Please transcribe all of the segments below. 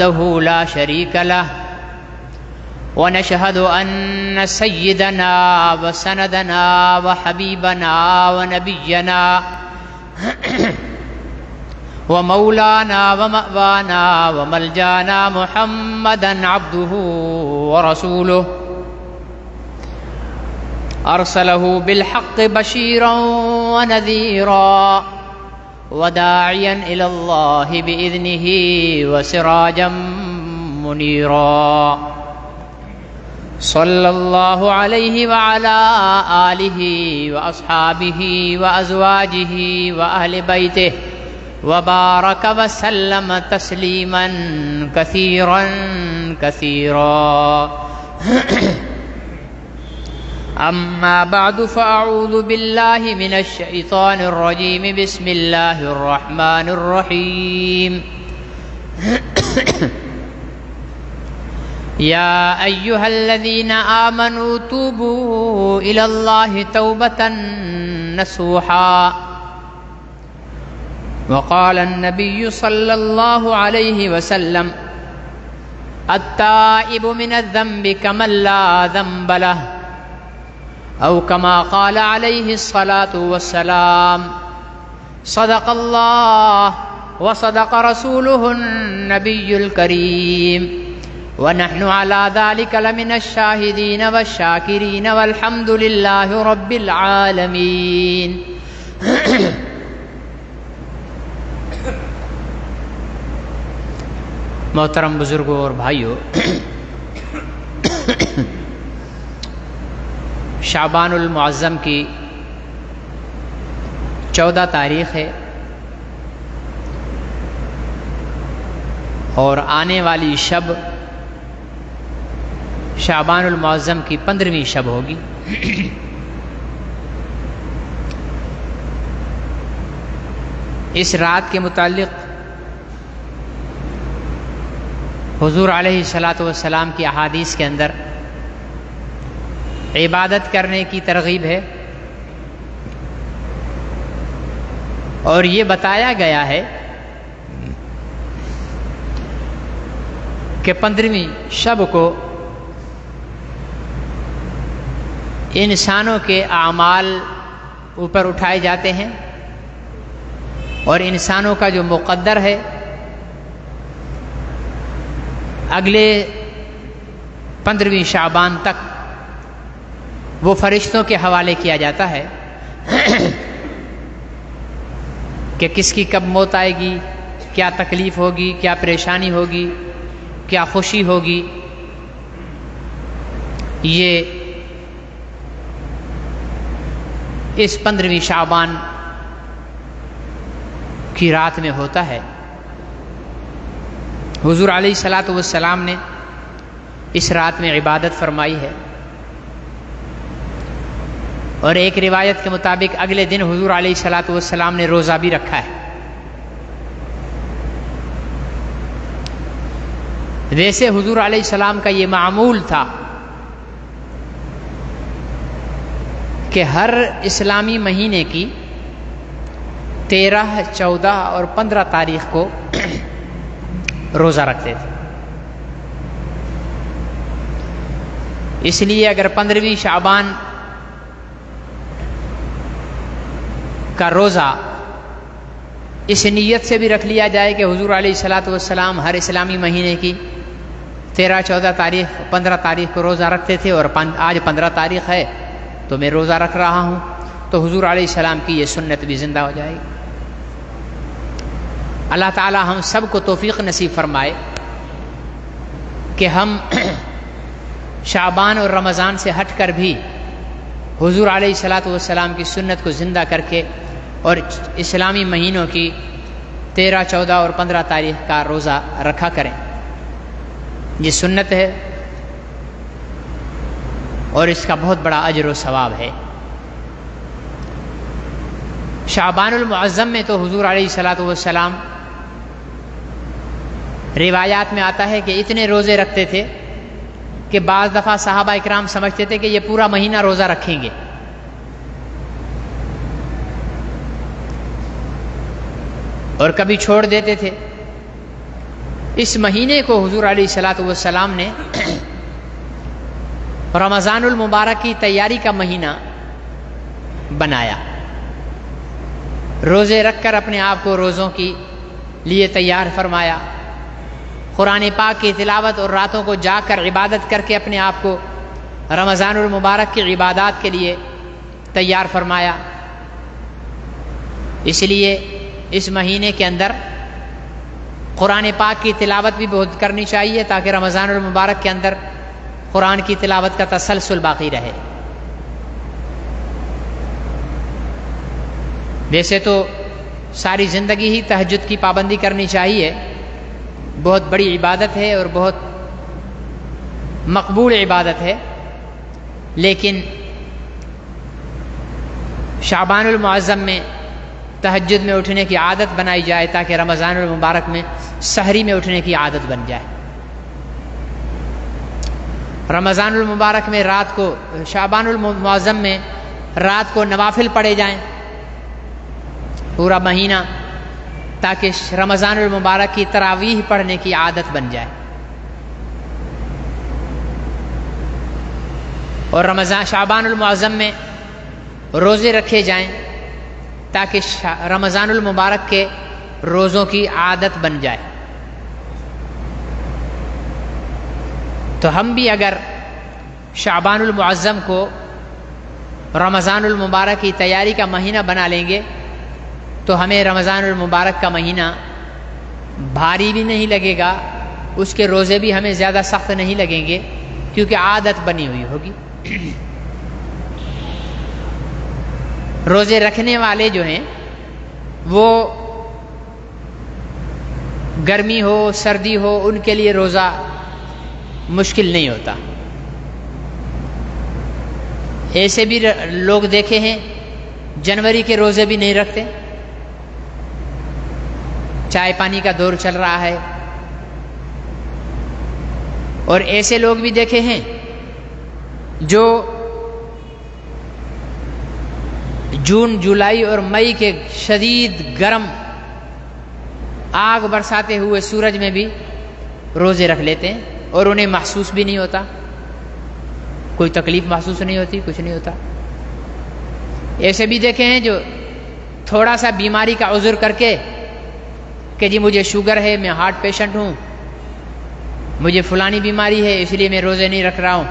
وحده لا شريك له ونشهد أن سيدنا وسندنا وحبيبنا ونبينا ومولانا ومأوانا وملجانا محمدا عبده ورسوله أرسله بالحق بشيرا ونذيرا وداعيا إلى الله بإذنه وسراجا منيرا صلى الله عليه وعلى آله وأصحابه وأزواجه وأهل بيته وبارك وسلم تسليما كثيرا كثيرا أما بعد فأعوذ بالله من الشيطان الرجيم بسم الله الرحمن الرحيم يا أيها الذين آمنوا توبوا إلى الله توبة نصوحا وقال النبي صلى الله عليه وسلم التائب من الذنب كمن لا ذنب له أو كما قال عليه الصلاة والسلام صدق الله وصدق رسوله النبي الكريم ونحن على ذلك لمن الشاهدين والشاكرين والحمد لله رب العالمين محترم بزرگوں اور بھائیوں، شعبان المعظم کی 14 تاریخ ہے اور آنے والی شب شعبان المعظم کی 15ویں شب ہوگی۔ اس رات کے متعلق حضور علیہ الصلاۃ والسلام کی احادیث کے اندر عبادت کرنے کی ترغیب ہے، اور یہ بتایا گیا ہے کہ 15ویں شب کو انسانوں کے اعمال اوپر اٹھائے جاتے ہیں اور انسانوں کا جو مقدر ہے اگلے 15ویں شعبان تک وہ فرشتوں کے حوالے کیا جاتا ہے کہ کس کی کب موت آئے گی، کیا تکلیف ہوگی، کیا پریشانی ہوگی، کیا خوشی ہوگی۔ یہ اس 15ویں شعبان کی رات میں ہوتا ہے۔ حضور علیہ الصلاۃ والسلام نے اس رات میں عبادت فرمائی ہے، اور ایک روایت کے مطابق اگلے دن حضور علیہ الصلاۃ والسلام نے روزہ بھی رکھا ہے۔ ویسے حضور علیہ السلام کا یہ معمول تھا کہ ہر اسلامی مہینے کی 13، 14 اور 15 تاریخ کو روزہ رکھتے تھے۔ اس لیے اگر 15ویں شعبان کا روزہ اس نیت سے بھی رکھ لیا جائے کہ حضور علیہ الصلاۃ والسلام ہر اسلامی مہینے کی 13، 14 تاریخ، 15 تاریخ کو روزہ رکھتے تھے، اور آج 15 تاریخ ہے تو میں روزہ رکھ رہا ہوں، تو حضور علیہ السلام کی یہ سنت بھی زندہ ہو جائے گی۔ اللہ تعالی ہم سب کو توفیق نصیب فرمائے کہ ہم شعبان اور رمضان سے ہٹ کر بھی حضور علیہ الصلاۃ والسلام کی سنت کو زندہ کر کے اور اسلامی مہینوں کی 13، 14 اور 15 تاریخ کا روزہ رکھا کریں۔ یہ سنت ہے اور اس کا بہت بڑا اجر و ثواب ہے۔ شعبان المعظم میں تو حضور علیہ الصلاۃ والسلام روایات میں آتا ہے کہ اتنے روزے رکھتے تھے کہ بعض دفعہ صحابہ اکرام سمجھتے تھے کہ یہ پورا مہینہ روزہ رکھیں گے، اور کبھی چھوڑ دیتے تھے، اس مہینے کو حضور علیہ الصلوۃ والسلام نے رمضان المبارک کی تیاری کا مہینہ بنایا، روزے رکھ کر اپنے آپ کو روزوں کی لیے تیار فرمایا، قرآن پاک کی تلاوت اور راتوں کو جاگ کر عبادت کر کے اپنے آپ کو رمضان المبارک کی عبادات کے لیے تیار فرمایا۔ اس لیے اس مہینے کے اندر قرآن پاک کی تلاوت بھی بہت کرنی چاہیے تاکہ رمضان المبارک کے اندر قرآن کی تلاوت کا تسلسل باقی رہے۔ ویسے تو ساری زندگی ہی تہجد کی پابندی کرنی چاہیے، بہت بڑی عبادت ہے اور بہت مقبول عبادت ہے، لیکن شعبان المعظم میں تہجد میں اٹھنے کی عادت بنائی جائے تاکہ رمضان المبارک میں سحری میں اٹھنے کی عادت بن جائے۔ رمضان المبارک میں رات کو، شعبان المعظم میں رات کو نوافل پڑھے جائیں پورا مہینہ، تاکہ رمضان المبارک کی تراویح پڑھنے کی عادت بن جائے۔ اور شعبان المعظم میں روزے رکھے جائیں تاکہ رمضان المبارک کے روزوں کی عادت بن جائے۔ تو ہم بھی اگر شعبان المعظم کو رمضان المبارک کی تیاری کا مہینہ بنا لیں گے تو ہمیں رمضان المبارک کا مہینہ بھاری بھی نہیں لگے گا، اس کے روزے بھی ہمیں زیادہ سخت نہیں لگیں گے، کیونکہ عادت بنی ہوئی ہوگی۔ روزے رکھنے والے جو ہیں وہ گرمی ہو سردی ہو ان کے لیے روزہ مشکل نہیں ہوتا۔ ایسے بھی لوگ دیکھے ہیں جنوری کے روزے بھی نہیں رکھتے، چائے پانی کا دور چل رہا ہے، اور ایسے لوگ بھی دیکھے ہیں جو جون جولائی اور مئی کے شدید گرم آگ برساتے ہوئے سورج میں بھی روزے رکھ لیتے ہیں اور انہیں محسوس بھی نہیں ہوتا، کوئی تکلیف محسوس نہیں ہوتی، کچھ نہیں ہوتا۔ ایسے بھی دیکھے ہیں جو تھوڑا سا بیماری کا عذر کر کے کہ جی مجھے شوگر ہے، میں ہارٹ پیشنٹ ہوں، مجھے فلانی بیماری ہے اس لیے میں روزے نہیں رکھ رہا ہوں،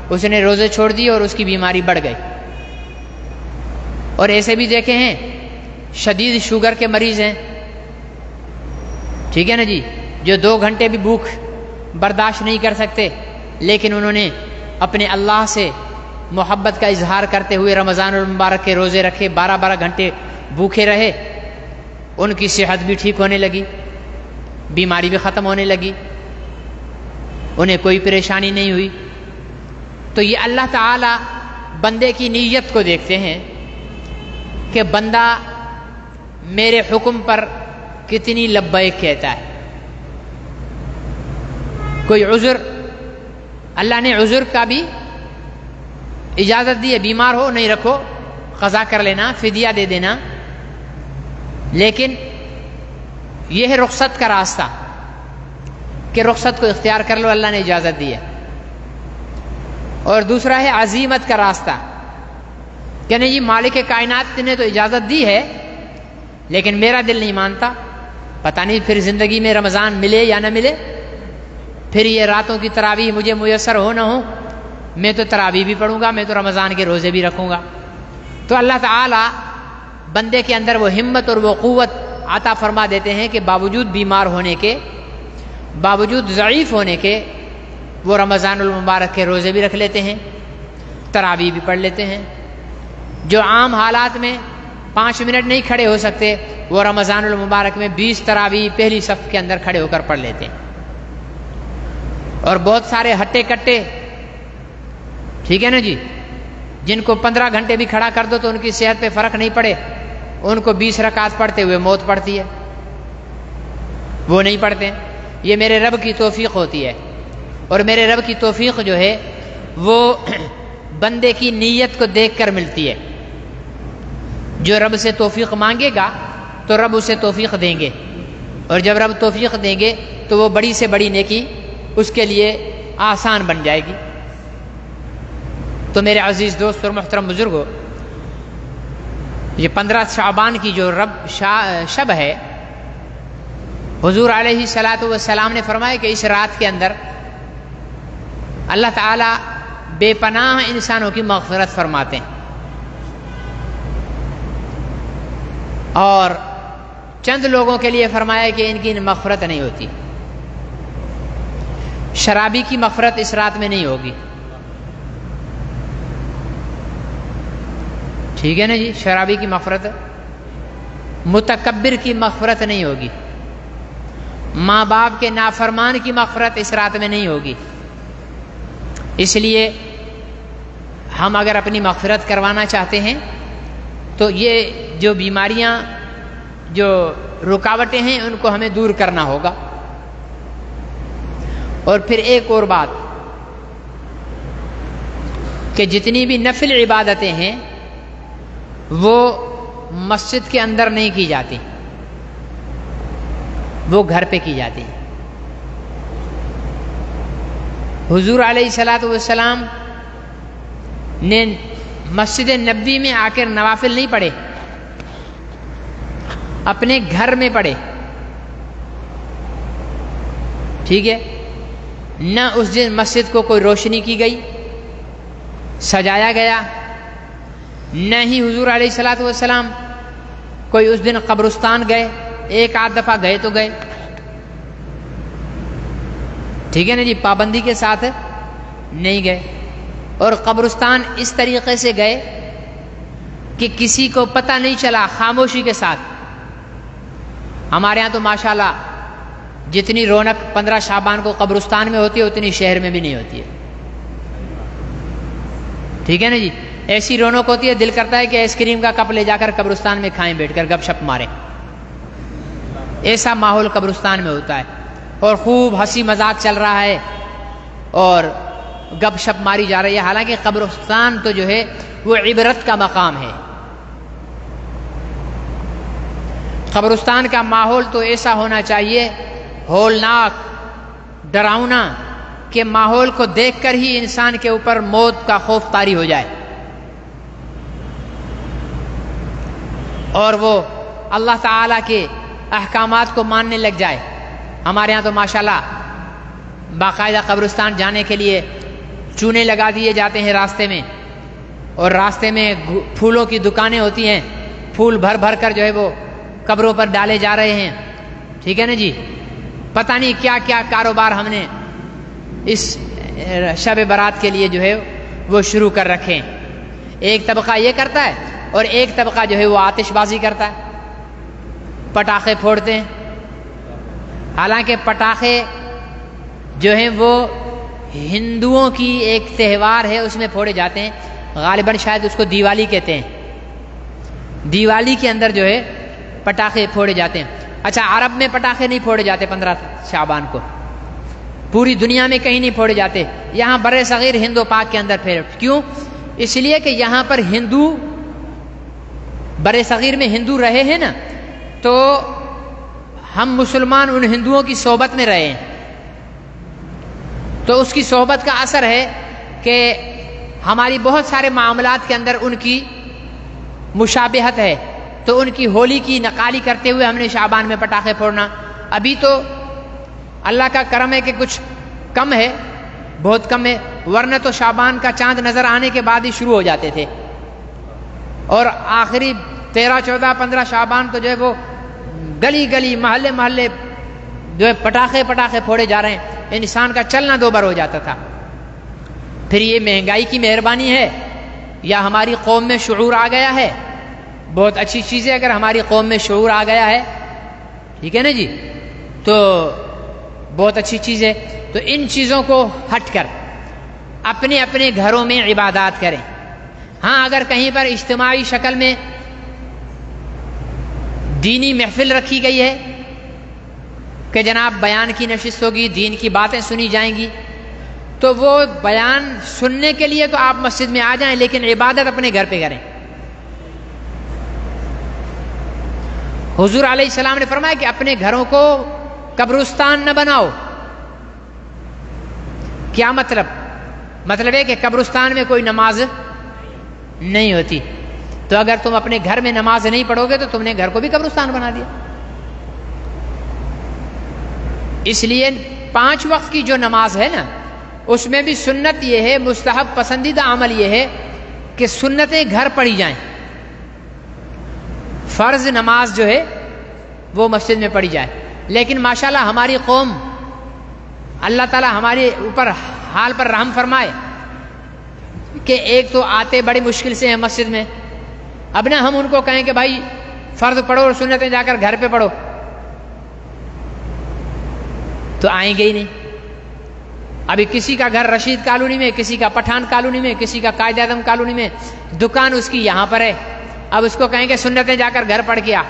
اس نے روزے چھوڑ دیے اور اس کی بیماری بڑھ گئی۔ اور ایسے بھی دیکھے ہیں شدید شوگر کے مریض ہیں، ٹھیک ہے نا جی، جو 2 گھنٹے بھی بھوک برداشت نہیں کر سکتے، لیکن انہوں نے اپنے اللہ سے محبت کا اظہار کرتے ہوئے رمضان المبارک کے روزے رکھے، 12 گھنٹے بھوکے رہے، ان کی صحت بھی ٹھیک ہونے لگی، بیماری بھی ختم ہونے لگی، انہیں کوئی پریشانی نہیں ہوئی۔ تو یہ اللہ تعالی بندے کی نیت کو دیکھتے ہیں کہ بندہ میرے حکم پر کتنی لبیک کہتا ہے۔ کوئی عذر، اللہ نے عذر کا بھی اجازت دی ہے، بیمار ہو نہیں رکھو، قضا کر لینا، فدیہ دے دینا، لیکن یہ ہے رخصت کا راستہ کہ رخصت کو اختیار کر لو، اللہ نے اجازت دی ہے۔ اور دوسرا ہے عزیمت کا راستہ کہ نہیں جی مالک کائنات نے تو اجازت دی ہے لیکن میرا دل نہیں مانتا، پتہ نہیں پھر زندگی میں رمضان ملے یا نہ ملے، پھر یہ راتوں کی تراویح مجھے میسر ہو نہ ہو، میں تو تراویح بھی پڑھوں گا، میں تو رمضان کے روزے بھی رکھوں گا۔ تو اللہ تعالی بندے کے اندر وہ ہمت اور وہ قوت عطا فرما دیتے ہیں کہ باوجود بیمار ہونے کے، باوجود ضعیف ہونے کے، وہ رمضان المبارک کے روزے بھی رکھ لیتے ہیں، تراویح بھی پڑھ لیتے ہیں۔ جو عام حالات میں 5 منٹ نہیں کھڑے ہو سکتے، وہ رمضان المبارک میں 20 تراویح پہلی صف کے اندر کھڑے ہو کر پڑھ لیتے ہیں۔ اور بہت سارے ہٹے کٹے، ٹھیک ہے نا جی، جن کو 15 گھنٹے بھی کھڑا کر دو تو ان کی صحت پہ فرق نہیں پڑے، ان کو 20 رکعت پڑھتے ہوئے موت پڑتی ہے، وہ نہیں پڑھتے۔ یہ میرے رب کی توفیق ہوتی ہے، اور میرے رب کی توفیق جو ہے وہ بندے کی نیت کو دیکھ کر ملتی ہے۔ جو رب سے توفیق مانگے گا تو رب اسے توفیق دیں گے، اور جب رب توفیق دیں گے تو وہ بڑی سے بڑی نیکی اس کے لیے آسان بن جائے گی۔ تو میرے عزیز دوست اور محترم بزرگوں، یہ 15 شعبان کی جو شب ہے، حضور علیہ السلام نے فرمایا کہ اس رات کے اندر اللہ تعالیٰ بے پناہ انسانوں کی مغفرت فرماتے ہیں، اور چند لوگوں کے لیے فرمایا کہ ان کی مغفرت نہیں ہوتی۔ شرابی کی مغفرت اس رات میں نہیں ہوگی، ٹھیک ہے نا جی، شرابی کی مغفرت، متکبر کی مغفرت نہیں ہوگی، ماں باپ کے نافرمان کی مغفرت اس رات میں نہیں ہوگی۔ اس لیے ہم اگر اپنی مغفرت کروانا چاہتے ہیں تو یہ جو بیماریاں، جو رکاوٹیں ہیں، ان کو ہمیں دور کرنا ہوگا۔ اور پھر ایک اور بات کہ جتنی بھی نفل عبادتیں ہیں وہ مسجد کے اندر نہیں کی جاتی، وہ گھر پہ کی جاتی ہیں۔ حضور علیہ السلام نے مسجد نبوی میں آ کر نوافل نہیں پڑھے، اپنے گھر میں پڑھے، ٹھیک ہے؟ نہ اس دن مسجد کو کوئی روشنی کی گئی، سجایا گیا، نہ ہی حضور علیہ السلام کوئی اس دن قبرستان گئے، ایک آدھ دفعہ گئے تو گئے، ٹھیک ہے نا جی، پابندی کے ساتھ نہیں گئے۔ اور قبرستان اس طریقے سے گئے کہ کسی کو پتہ نہیں چلا، خاموشی کے ساتھ۔ ہمارے ہاں تو ماشاءاللہ جتنی رونق 15 شعبان کو قبرستان میں ہوتی ہے اتنی شہر میں بھی نہیں ہوتی ہے، ٹھیک ہے نا جی، ایسی رونق ہوتی ہے دل کرتا ہے کہ آئس کریم کا کپ لے جا کر قبرستان میں کھائیں، بیٹھ کر گپ شپ ماریں، ایسا ماحول قبرستان میں ہوتا ہے، اور خوب ہنسی مذاق چل رہا ہے اور گپ شپ ماری جا رہی ہے۔ حالانکہ قبرستان تو جو ہے وہ عبرت کا مقام ہے، قبرستان کا ماحول تو ایسا ہونا چاہیے ہولناک، ڈراؤنا، کہ ماحول کو دیکھ کر ہی انسان کے اوپر موت کا خوف طاری ہو جائے، اور وہ اللہ تعالیٰ کے احکامات کو ماننے لگ جائے۔ ہمارے ہاں تو ماشاءاللہ باقاعدہ قبرستان جانے کے لیے چونے لگا دیے جاتے ہیں راستے میں، اور راستے میں پھولوں کی دکانیں ہوتی ہیں، پھول بھر بھر کر جو ہے وہ قبروں پر ڈالے جا رہے ہیں، ٹھیک ہے نا جی، پتہ نہیں کیا کیا کاروبار ہم نے اس شب برات کے لیے جو ہے وہ شروع کر رکھے ہیں۔ ایک طبقہ یہ کرتا ہے اور ایک طبقہ جو ہے وہ آتش بازی کرتا ہے، پٹاخے پھوڑتے ہیں۔ حالانکہ پٹاخے جو ہیں وہ ہندوؤں کی ایک تہوار ہے، اس میں پھوڑے جاتے ہیں، غالباً شاید اس کو دیوالی کہتے ہیں، دیوالی کے اندر جو ہے پٹاخے پھوڑے جاتے ہیں۔ اچھا، عرب میں پٹاخے نہیں پھوڑے جاتے 15 شعبان کو، پوری دنیا میں کہیں نہیں پھوڑے جاتے، یہاں برِ صغیر ہند و پاک کے اندر پھر کیوں؟ اس لیے کہ یہاں پر ہندو، برِ صغیر میں ہندو رہے ہیں نا، تو ہم مسلمان ان ہندوؤں کی صحبت میں رہے ہیں، تو اس کی صحبت کا اثر ہے کہ ہماری بہت سارے معاملات کے اندر ان کی مشابہت ہے، تو ان کی ہولی کی نقالی کرتے ہوئے ہم نے شعبان میں پٹاخے پھوڑنا۔ ابھی تو اللہ کا کرم ہے کہ کچھ کم ہے، بہت کم ہے، ورنہ تو شعبان کا چاند نظر آنے کے بعد ہی شروع ہو جاتے تھے، اور آخری 13، 14، 15 شعبان تو جو ہے وہ گلی گلی، محلے محلے جو ہے پٹاخے پھوڑے جا رہے ہیں، انسان کا چلنا دوبر ہو جاتا تھا۔ پھر یہ مہنگائی کی مہربانی ہے یا ہماری قوم میں شعور آ گیا ہے؟ بہت اچھی چیز ہے اگر ہماری قوم میں شعور آ گیا ہے، ٹھیک ہے نا جی، تو بہت اچھی چیز ہے۔ تو ان چیزوں کو ہٹ کر اپنے اپنے گھروں میں عبادات کریں۔ ہاں، اگر کہیں پر اجتماعی شکل میں دینی محفل رکھی گئی ہے کہ جناب بیان کی نشست ہوگی، دین کی باتیں سنی جائیں گی، تو وہ بیان سننے کے لیے تو آپ مسجد میں آ جائیں، لیکن عبادت اپنے گھر پہ کریں۔ حضور علیہ السلام نے فرمایا کہ اپنے گھروں کو قبرستان نہ بناؤ. کیا مطلب؟ مطلب ہے کہ قبرستان میں کوئی نماز نہیں ہوتی. تو اگر تم اپنے گھر میں نماز نہیں پڑھو گے تو تم نے گھر کو بھی قبرستان بنا دیا. اس لیے 5 وقت کی جو نماز ہے نا، اس میں بھی سنت یہ ہے، مستحب پسندیدہ عمل یہ ہے کہ سنتیں گھر پڑھی جائیں. فرض نماز جو ہے وہ مسجد میں پڑھی جائے. لیکن ماشاءاللہ ہماری قوم، اللہ تعالی ہمارے اوپر حال پر رحم فرمائے کہ ایک تو آتے بڑی مشکل سے ہیں مسجد میں. اب نہ ہم ان کو کہیں کہ بھائی فرض پڑھو اور سنتیں جا کر گھر پہ پڑھو، تو آئیں گے ہی نہیں. ابھی کسی کا گھر رشید کالونی میں، کسی کا پٹھان کالونی میں، کسی کا قائد اعظم کالونی میں، دکان اس کی یہاں پر ہے. اب اس کو کہیں کہ سنتیں جا کر گھر پڑھ کے آ،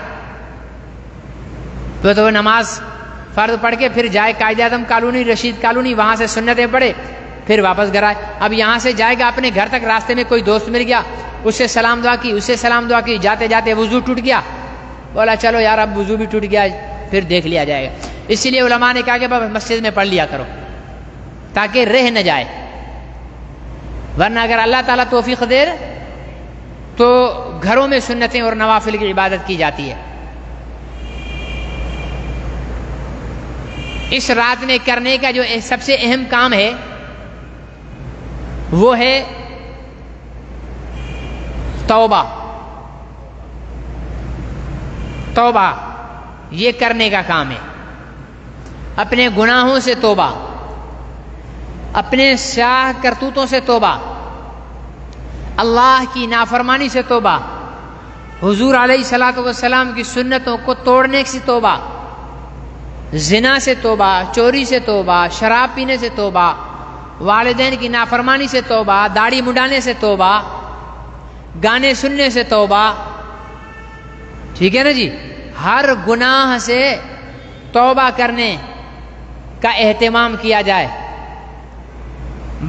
تو وہ نماز فرض پڑھ کے پھر جائے قائد اعظم کالونی، رشید کالونی، وہاں سے سنتیں پڑھے، پھر واپس گھر آئے. اب یہاں سے جائے گا اپنے گھر تک، راستے میں کوئی دوست مل گیا، اس سے سلام دعا کی، اس سے سلام دعا کی، جاتے جاتے وضو ٹوٹ گیا، بولا چلو یار اب وضو بھی ٹوٹ گیا، پھر دیکھ لیا جائے گا. اسی لیے علماء نے کہا کہ مسجد میں پڑھ لیا کرو تاکہ رہ نہ جائے. ورنہ اگر اللہ تعالیٰ توفیق دے تو گھروں میں سنتیں اور نوافل کی عبادت کی جاتی ہے. اس رات میں کرنے کا جو سب سے اہم کام ہے وہ ہے توبہ. توبہ یہ کرنے کا کام ہے. اپنے گناہوں سے توبہ، اپنے سیاہ کرتوتوں سے توبہ، اللہ کی نافرمانی سے توبہ، حضور علیہ الصلوۃ والسلام کی سنتوں کو توڑنے سے توبہ، زنا سے توبہ، چوری سے توبہ، شراب پینے سے توبہ، والدین کی نافرمانی سے توبہ، داڑھی منڈانے سے توبہ، گانے سننے سے توبہ. ٹھیک ہے نا جی؟ ہر گناہ سے توبہ کرنے کا اہتمام کیا جائے.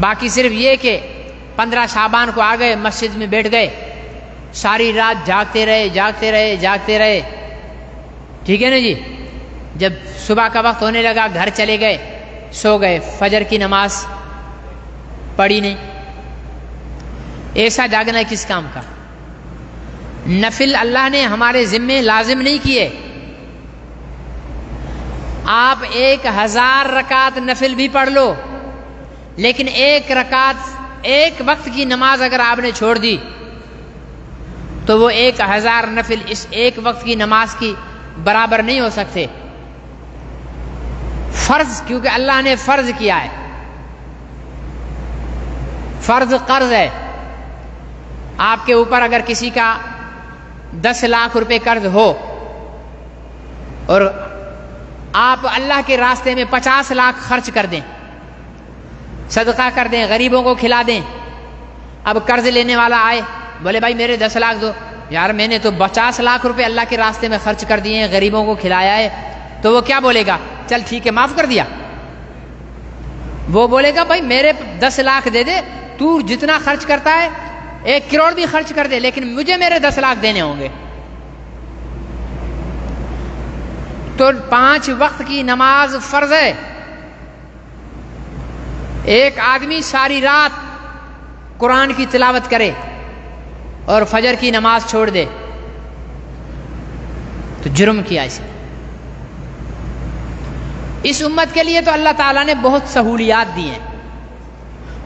باقی صرف یہ کہ 15 شعبان کو آ گئے، مسجد میں بیٹھ گئے، ساری رات جاگتے رہے جاگتے رہے جاگتے رہے. ٹھیک ہے نا جی؟ جب صبح کا وقت ہونے لگا گھر چلے گئے، سو گئے، فجر کی نماز پڑھی نہیں. ایسا جاگنا ہے کس کام کا؟ نفل اللہ نے ہمارے ذمے لازم نہیں کیے. آپ 1000 رکعت نفل بھی پڑھ لو، لیکن 1 رکعت ایک وقت کی نماز اگر آپ نے چھوڑ دی تو وہ 1000 نفل اس ایک وقت کی نماز کی برابر نہیں ہو سکتے. فرض، کیونکہ اللہ نے فرض کیا ہے. فرض قرض ہے. آپ کے اوپر اگر کسی کا 10 لاکھ روپے قرض ہو اور آپ اللہ کے راستے میں 50 لاکھ خرچ کر دیں، صدقہ کر دیں، غریبوں کو کھلا دیں. اب قرض لینے والا آئے، بولے بھائی میرے 10 لاکھ دو. یار میں نے تو 50 لاکھ روپے اللہ کے راستے میں خرچ کر دیے ہیں، غریبوں کو کھلایا ہے. تو وہ کیا بولے گا؟ چل ٹھیک ہے معاف کر دیا. وہ بولے گا بھائی میرے 10 لاکھ دے دے، تو جتنا خرچ کرتا ہے 1 کروڑ بھی خرچ کر دے، لیکن مجھے میرے 10 لاکھ دینے ہوں گے. تو 5 وقت کی نماز فرض ہے. ایک آدمی ساری رات قرآن کی تلاوت کرے اور فجر کی نماز چھوڑ دے تو جرم کیا اسے. اس امت کے لیے تو اللہ تعالیٰ نے بہت سہولیات دی ہیں،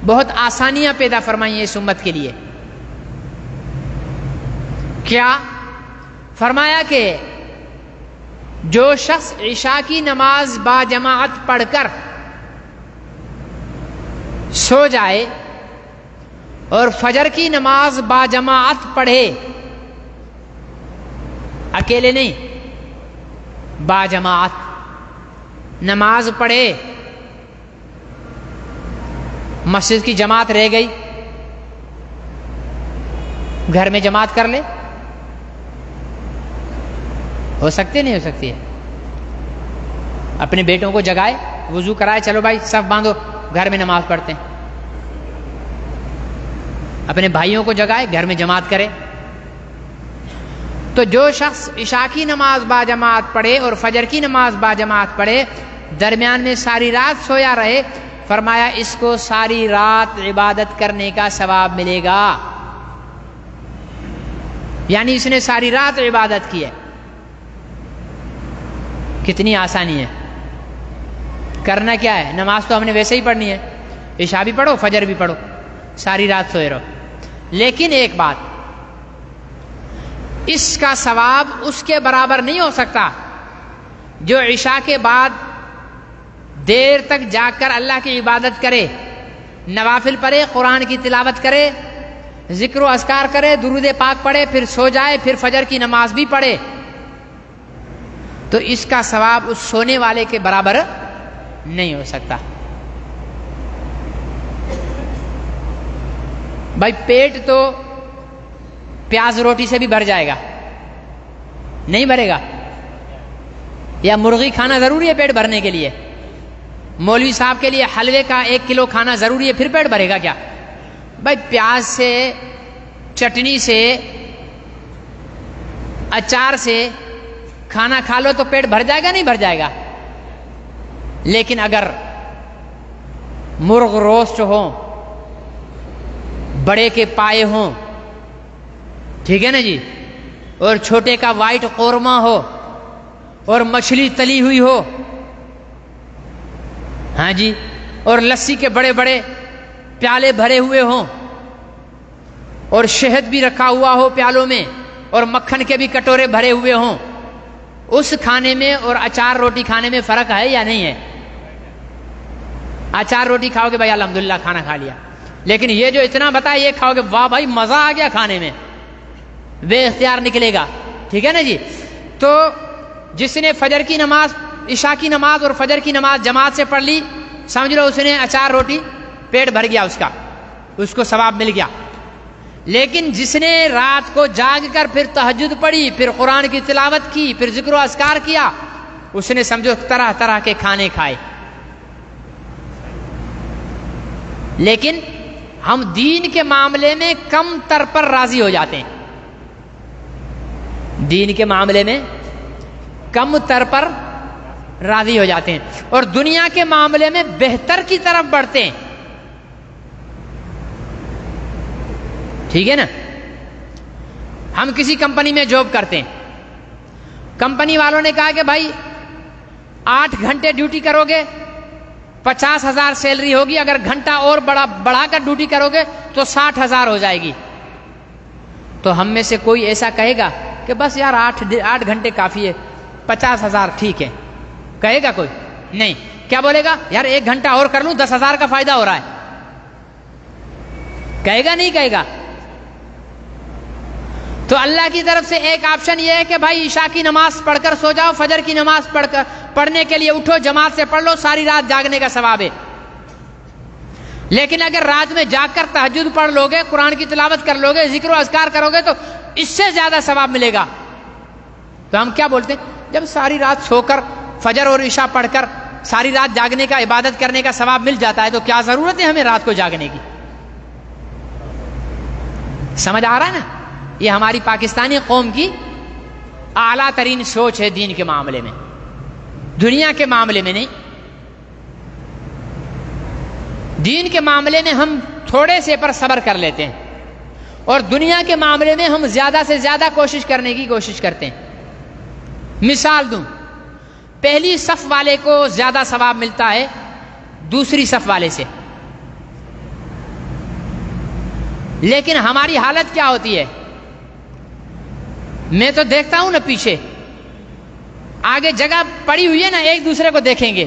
بہت آسانیاں پیدا فرمائی ہیں اس امت کے لیے. کیا فرمایا کہ جو شخص عشاء کی نماز با جماعت پڑھ کر سو جائے اور فجر کی نماز با جماعت پڑھے، اکیلے نہیں، با جماعت نماز پڑھے، مسجد کی جماعت رہ گئی، گھر میں جماعت کر لے. ہو سکتے نہیں ہو سکتی ہے؟ اپنے بیٹوں کو جگائے، وضو کرائے، چلو بھائی صف باندھو، گھر میں نماز پڑھتے ہیں. اپنے بھائیوں کو جگائے، گھر میں جماعت کرے. تو جو شخص عشاء کی نماز باجماعت پڑھے اور فجر کی نماز باجماعت پڑھے، درمیان میں ساری رات سویا رہے، فرمایا اس کو ساری رات عبادت کرنے کا ثواب ملے گا. یعنی اس نے ساری رات عبادت کی ہے. کتنی آسانی ہے. کرنا کیا ہے؟ نماز تو ہم نے ویسے ہی پڑھنی ہے، عشاء بھی پڑھو فجر بھی پڑھو، ساری رات سوئے رہو. لیکن ایک بات، اس کا ثواب اس کے برابر نہیں ہو سکتا جو عشاء کے بعد دیر تک جاگ کر اللہ کی عبادت کرے، نوافل پڑھے، قرآن کی تلاوت کرے، ذکر و اذکار کرے، درود پاک پڑھے، پھر سو جائے، پھر فجر کی نماز بھی پڑھے. تو اس کا ثواب اس سونے والے کے برابر نہیں ہو سکتا. بھائی پیٹ تو پیاز روٹی سے بھی بھر جائے گا، نہیں بھرے گا؟ یا مرغی کھانا ضروری ہے پیٹ بھرنے کے لیے؟ مولوی صاحب کے لیے حلوے کا 1 کلو کھانا ضروری ہے، پھر پیٹ بھرے گا کیا؟ بھائی پیاز سے، چٹنی سے، اچار سے کھانا کھا لو تو پیٹ بھر جائے گا نہیں بھر جائے گا؟ لیکن اگر مرغ روسٹ ہو، بڑے کے پائے ہوں، ٹھیک ہے نا جی، اور چھوٹے کا وائٹ قورمہ ہو، اور مچھلی تلی ہوئی ہو، ہاں جی، اور لسی کے بڑے بڑے پیالے بھرے ہوئے ہوں، اور شہد بھی رکھا ہوا ہو پیالوں میں، اور مکھن کے بھی کٹورے بھرے ہوئے ہوں، اس کھانے میں اور اچار روٹی کھانے میں فرق ہے یا نہیں ہے؟ اچار روٹی کھاؤ گے بھائی الحمدللہ کھانا کھا لیا، لیکن یہ جو اتنا بتایا یہ کھاؤ گے واہ بھائی مزہ آ گیا کھانے میں، بے اختیار نکلے گا. ٹھیک ہے نا جی. تو جس نے فجر کی نماز، عشاء کی نماز اور فجر کی نماز جماعت سے پڑھ لی، سمجھ لو اس نے اچار روٹی پیٹ بھر گیا، اس کو ثواب مل گیا. لیکن جس نے رات کو جاگ کر پھر تہجد پڑھی، پھر قرآن کی تلاوت کی، پھر ذکر و اذکار کیا، اس نے سمجھو طرح طرح کے کھانے کھائے. لیکن ہم دین کے معاملے میں کم تر پر راضی ہو جاتے ہیں، دین کے معاملے میں کم تر پر راضی ہو جاتے ہیں، اور دنیا کے معاملے میں بہتر کی طرف بڑھتے ہیں. ٹھیک ہے نا. ہم کسی کمپنی میں جاب کرتے ہیں، کمپنی والوں نے کہا کہ بھائی 8 گھنٹے ڈیوٹی کرو گے 50,000 سیلری ہوگی، اگر گھنٹہ اور بڑھا کر ڈیوٹی کرو گے تو 60,000 ہو جائے گی. تو ہم میں سے کوئی ایسا کہے گا کہ بس یار 8 گھنٹے کافی ہے، 50,000 ٹھیک ہے؟ کہے گا کوئی؟ نہیں. کیا بولے گا؟ یار 1 گھنٹہ اور کر لوں 10,000 کا فائدہ ہو رہا ہے. کہے گا نہیں کہے گا؟ تو اللہ کی طرف سے ایک آپشن یہ ہے کہ بھائی عشاء کی نماز پڑھ کر سو جاؤ، فجر کی نماز پڑھنے کے لیے اٹھو، جماعت سے پڑھ لو، ساری رات جاگنے کا ثواب ہے. لیکن اگر رات میں جاگ کر تہجد پڑھ لو گے، قرآن کی تلاوت کر لو گے، ذکر و اذکار کرو گے تو اس سے زیادہ ثواب ملے گا. تو ہم کیا بولتے ہیں؟ جب ساری رات سو کر فجر اور عشاء پڑھ کر ساری رات جاگنے کا، عبادت کرنے کا ثواب مل جاتا ہے تو کیا ضرورت ہے ہمیں رات کو جاگنے کی؟ سمجھ آ رہا ہے نا؟ یہ ہماری پاکستانی قوم کی اعلیٰ ترین سوچ ہے دین کے معاملے میں، دنیا کے معاملے میں نہیں. دین کے معاملے میں ہم تھوڑے سے پر صبر کر لیتے ہیں، اور دنیا کے معاملے میں ہم زیادہ سے زیادہ کوشش کرنے کی کوشش کرتے ہیں. مثال دوں، پہلی صف والے کو زیادہ ثواب ملتا ہے دوسری صف والے سے، لیکن ہماری حالت کیا ہوتی ہے؟ میں تو دیکھتا ہوں نا پیچھے، آگے جگہ پڑی ہوئی ہے نا، ایک دوسرے کو دیکھیں گے،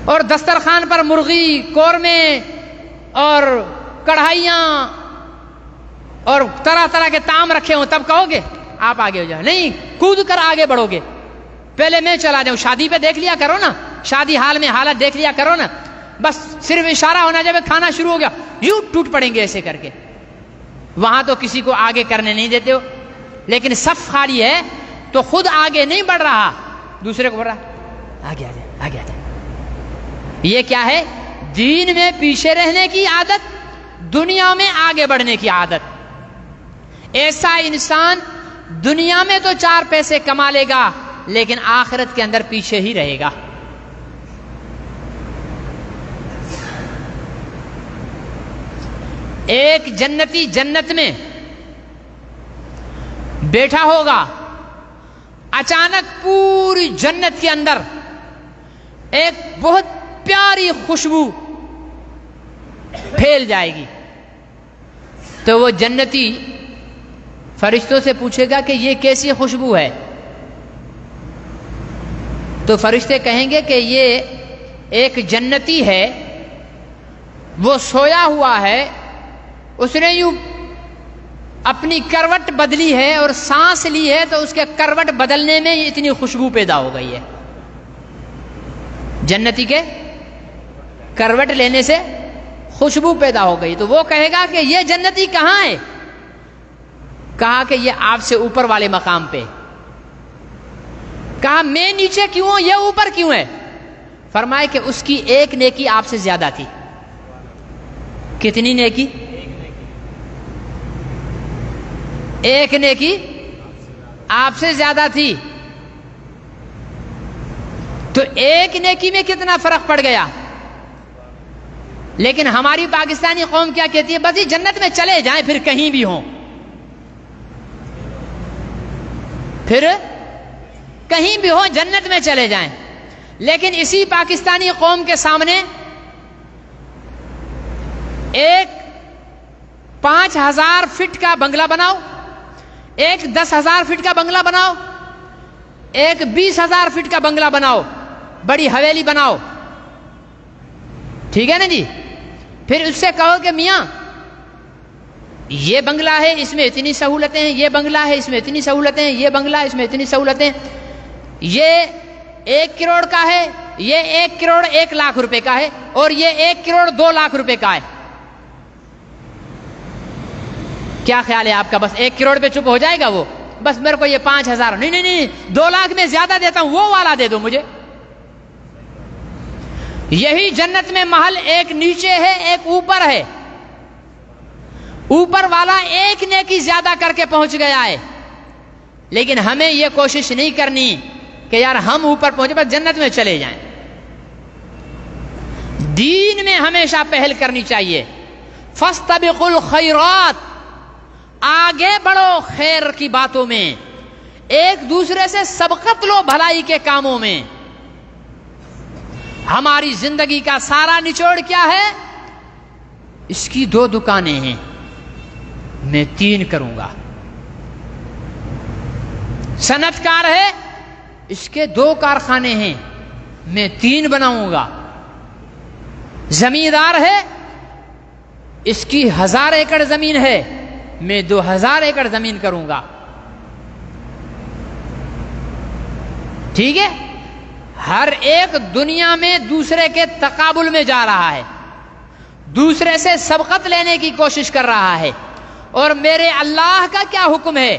اور دسترخوان پر مرغی، قورمے اور کڑھائیاں اور طرح طرح کے طعام رکھے ہوں، تب کہو گے آپ آگے ہو جاؤ؟ نہیں، کود کر آگے بڑھو گے. پہلے میں چلا جاؤں. شادی پہ دیکھ لیا کرو نا، شادی حال میں حالت دیکھ لیا کرو نا، بس صرف اشارہ ہونا جب کھانا شروع ہو گیا یوں ٹوٹ پڑیں گے ایسے کر کے. وہاں تو کسی کو آگے کرنے نہیں دیتے ہو، لیکن صف خالی ہے تو خود آگے نہیں بڑھ رہا، دوسرے کو بڑھ رہا، آگے آ جائے، آگے آ جائے. یہ کیا ہے؟ دین میں پیچھے رہنے کی عادت، دنیا میں آگے بڑھنے کی عادت. ایسا انسان دنیا میں تو 4 پیسے کما لے گا لیکن آخرت کے اندر پیچھے ہی رہے گا. ایک جنتی جنت میں بیٹھا ہوگا, اچانک پوری جنت کے اندر ایک بہت پیاری خوشبو پھیل جائے گی. تو وہ جنتی فرشتوں سے پوچھے گا کہ یہ کیسی خوشبو ہے؟ تو فرشتے کہیں گے کہ یہ ایک جنتی ہے, وہ سویا ہوا ہے, اس نے یوں اپنی کروٹ بدلی ہے اور سانس لی ہے تو اس کے کروٹ بدلنے میں اتنی خوشبو پیدا ہو گئی ہے. جنتی کے کروٹ لینے سے خوشبو پیدا ہو گئی. تو وہ کہے گا کہ یہ جنتی کہاں ہے؟ کہا کہ یہ آپ سے اوپر والے مقام پہ. کہا میں نیچے کیوں ہوں, یہ اوپر کیوں ہے؟ فرمائے کہ اس کی ایک نیکی آپ سے زیادہ تھی. کتنی نیکی؟ ایک نیکی آپ سے زیادہ تھی. تو ایک نیکی میں کتنا فرق پڑ گیا. لیکن ہماری پاکستانی قوم کیا کہتی ہے؟ بس یہ جنت میں چلے جائیں, پھر کہیں بھی ہوں, پھر کہیں بھی ہو جنت میں چلے جائیں. لیکن اسی پاکستانی قوم کے سامنے ایک 5000 فٹ کا بنگلہ بناؤ, ایک 10,000 فٹ کا بنگلہ بناؤ, ایک 20,000 فٹ کا بنگلہ بناؤ, بڑی حویلی بناؤ, ٹھیک ہے نا جی. پھر اس سے کہو کہ میاں یہ بنگلہ ہے, اس میں اتنی سہولتیں ہیں, یہ بنگلہ ہے, اس میں اتنی سہولتیں ہیں, یہ بنگلہ ہے, اس میں اتنی سہولتیں, یہ 1 کروڑ کا ہے, یہ 1 کروڑ 1 لاکھ روپے کا ہے, اور یہ 1 کروڑ 2 لاکھ روپے کا ہے. کیا خیال ہے آپ کا؟ بس 1 کروڑ پہ چپ ہو جائے گا وہ؟ بس میرے کو یہ 5,000, نہیں 2 لاکھ میں زیادہ دیتا ہوں, وہ والا دے دو مجھے. یہی جنت میں محل ایک نیچے ہے, ایک اوپر ہے. اوپر والا ایک نیکی زیادہ کر کے پہنچ گیا ہے, لیکن ہمیں یہ کوشش نہیں کرنی کہ یار ہم اوپر پہنچے بس جنت میں چلے جائیں. دین میں ہمیشہ پہل کرنی چاہیے. فاستبقوا الخیرات, آگے بڑھو خیر کی باتوں میں, ایک دوسرے سے سبقت لو بھلائی کے کاموں میں. ہماری زندگی کا سارا نچوڑ کیا ہے؟ اس کی 2 دکانیں ہیں, میں 3 کروں گا. صنعت کار ہے, اس کے 2 کارخانے ہیں, میں 3 بناؤں گا. زمیندار ہے, اس کی 1000 ایکڑ زمین ہے, میں 2000 ایکڑ زمین کروں گا. ٹھیک ہے. ہر ایک دنیا میں دوسرے کے تقابل میں جا رہا ہے, دوسرے سے سبقت لینے کی کوشش کر رہا ہے. اور میرے اللہ کا کیا حکم ہے؟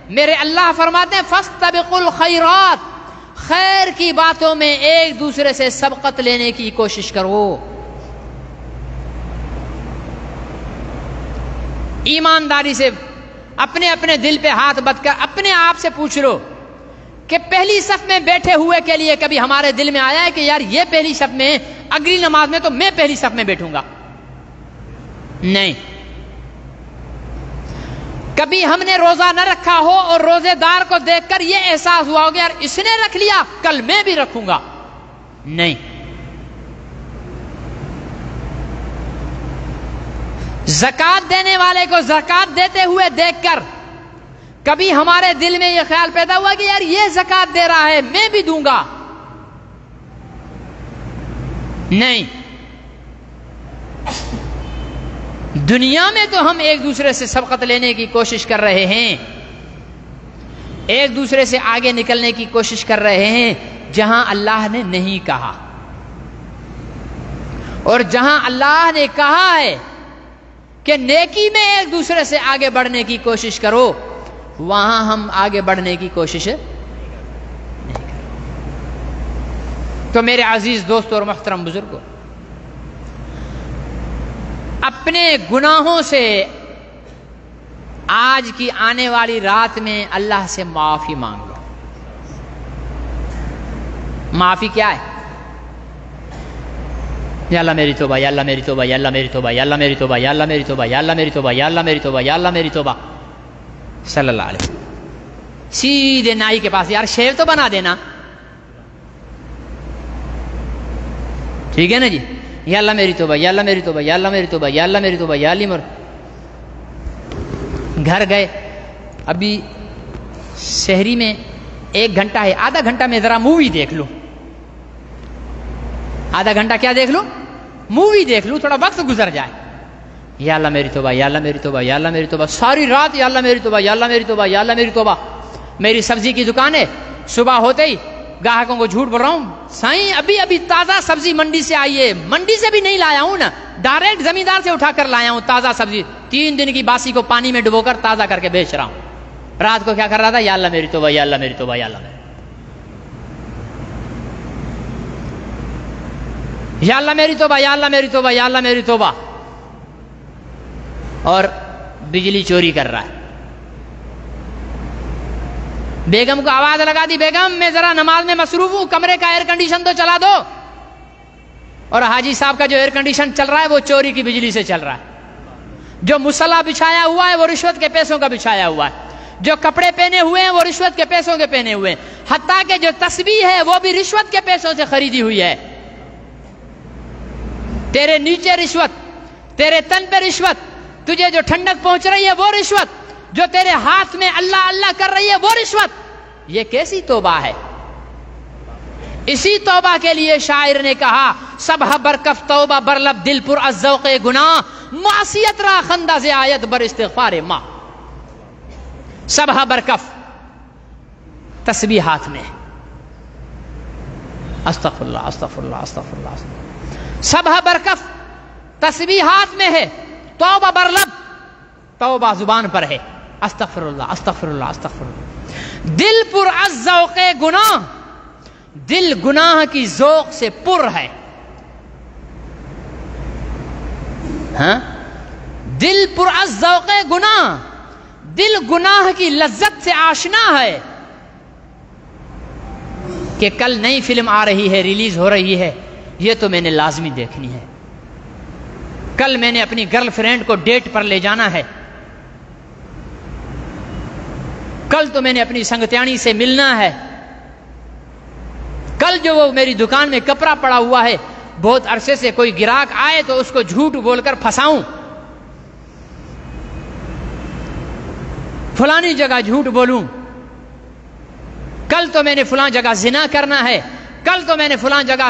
میرے اللہ فرماتے ہیں فاستبقوا الخیرات, خیر کی باتوں میں ایک دوسرے سے سبقت لینے کی کوشش کرو. ایمانداری سے اپنے اپنے دل پہ ہاتھ بت کر اپنے آپ سے پوچھ لو کہ پہلی صف میں بیٹھے ہوئے کے لیے کبھی ہمارے دل میں آیا ہے کہ یار یہ پہلی صف میں, اگلی نماز میں تو میں پہلی صف میں بیٹھوں گا؟ نہیں. کبھی ہم نے روزہ نہ رکھا ہو اور روزے دار کو دیکھ کر یہ احساس ہوا ہوگا یار اس نے رکھ لیا کل میں بھی رکھوں گا؟ نہیں. زکات دینے والے کو زکات دیتے ہوئے دیکھ کر کبھی ہمارے دل میں یہ خیال پیدا ہوا کہ یار یہ زکات دے رہا ہے میں بھی دوں گا؟ نہیں. دنیا میں تو ہم ایک دوسرے سے سبقت لینے کی کوشش کر رہے ہیں, ایک دوسرے سے آگے نکلنے کی کوشش کر رہے ہیں جہاں اللہ نے نہیں کہا, اور جہاں اللہ نے کہا ہے کہ نیکی میں ایک دوسرے سے آگے بڑھنے کی کوشش کرو, وہاں ہم آگے بڑھنے کی کوشش نہیں کریں. تو میرے عزیز دوستوں اور محترم بزرگوں, اب اپنے گناہوں سے آج کی آنے والی رات میں اللہ سے معافی مانگ لو. معافی کیا ہے؟ یا اللہ میری توبہ، یا اللہ میری توبہ، یا اللہ میری توبہ، یا اللہ میری توبہ، یا اللہ میری توبہ، یا اللہ میری توبہ، یا اللہ میری توبہ، یا اللہ میری توبہ. صلی اللہ علیہ وسلم سیدھے نائی کے پاس، یار شیو تو بنا دینا. ٹھیک ہے نا جی؟ یا اللہ میری توبہ، یا اللہ میری توبہ، یا اللہ میری توبہ، یا اللہ میری توبہ، یا علی مر. گھر گئے، ابھی شہری میں 1 گھنٹہ ہے، آدھا گھنٹہ میں ذرا مووی دیکھ لوں. آدھا گھنٹہ کیا دیکھ لوں؟ مووی دیکھ لوں، تھوڑا وقت گزر جائے. یا اللہ میری توبہ، یا اللہ میری توبہ، یا اللہ میری توبہ. ساری رات یا اللہ میری توبہ، یا اللہ میری توبہ، یا اللہ میری توبہ. میری سبزی کی دکان ہے، صبح ہوتے ہی گاہکوں کو جھوٹ بول رہا ہوں، سائیں ابھی تازہ سبزی منڈی سے آئی ہے. منڈی سے بھی نہیں لایا ہوں نا، ڈائریکٹ زمیندار سے اٹھا کر لایا ہوں تازہ سبزی. 3 دن کی باسی کو پانی میں ڈبو کر تازہ کر کے بیچ رہا ہوں. رات کو کیا کر رہا تھا؟ یا اللہ میری توبہ، یا اللہ میری توبہ، یا اللہ میری، یا اللہ میری توبہ، یا اللہ میری توبہ، یا اللہ میری توبہ. اور بجلی چوری کر رہا ہے. بیگم کو آواز لگا دی، بیگم میں ذرا نماز میں مصروف ہوں، کمرے کا ایئر کنڈیشن تو چلا دو. اور حاجی صاحب کا جو ایئر کنڈیشن چل رہا ہے وہ چوری کی بجلی سے چل رہا ہے. جو مصلی بچھایا ہوا ہے وہ رشوت کے پیسوں کا بچھایا ہوا ہے. جو کپڑے پہنے ہوئے ہیں وہ رشوت کے پیسوں کے پہنے ہوئے ہیں. حتیٰ کہ جو تسبیح ہے وہ بھی رشوت کے پیسوں سے خریدی ہوئی ہے. تیرے نیچے رشوت، تیرے تن پہ رشوت، تجھے جو ٹھنڈک پہنچ رہی ہے وہ رشوت، جو تیرے ہاتھ میں اللہ اللہ کر رہی ہے وہ رشوت. یہ کیسی توبہ ہے؟ اسی توبہ کے لیے شاعر نے کہا، صبح برکف توبہ برلب دل پر از ذوق گناہ، معصیت را خندہ آیت بر استغفار ماں. صبح برکف، تسبیح ہاتھ میں، استغفر اللہ استغفر اللہ استغفر اللہ. صبح برکف تسبیح ہاتھ میں ہے، توبہ برلب توبہ زبان پر ہے، استغفر اللہ استغفر اللہ استغفر اللہ. دل پر از ذوق گناہ، دل گناہ کی ذوق سے پر ہے. ہاں، دل پر از ذوق گناہ، دل گناہ کی لذت سے آشنا ہے کہ کل نئی فلم آ رہی ہے، ریلیز ہو رہی ہے، یہ تو میں نے لازمی دیکھنی ہے. کل میں نے اپنی گرل فرینڈ کو ڈیٹ پر لے جانا ہے. کل تو میں نے اپنی سنگتیانی سے ملنا ہے. کل جو وہ میری دکان میں کپڑا پڑا ہوا ہے، بہت عرصے سے کوئی گراہک آئے تو اس کو جھوٹ بول کر پھنساؤں. فلانی جگہ جھوٹ بولوں. کل تو میں نے فلاں جگہ زنا کرنا ہے. کل تو میں نے فلاں جگہ